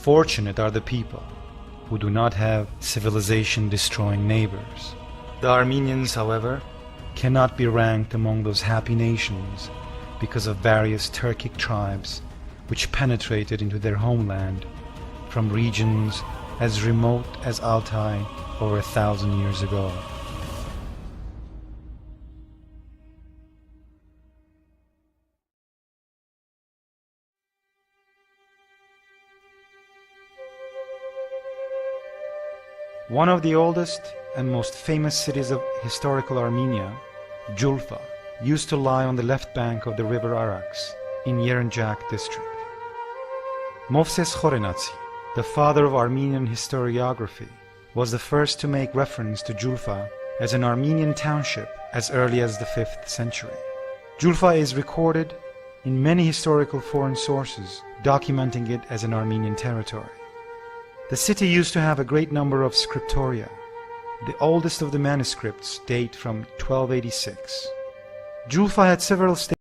Fortunate are the people who do not have civilization-destroying neighbors. The Armenians, however, cannot be ranked among those happy nations because of various Turkic tribes which penetrated into their homeland from regions as remote as Altai over 1,000 years ago. One of the oldest and most famous cities of historical Armenia, Julfa, used to lie on the left bank of the river Arax in Yerinjak district. Movses Khorenatsi, the father of Armenian historiography, was the first to make reference to Julfa as an Armenian township as early as the 5th century. Julfa is recorded in many historical foreign sources documenting it as an Armenian territory. The city used to have a great number of scriptoria. The oldest of the manuscripts date from 1286. Julfa had several stations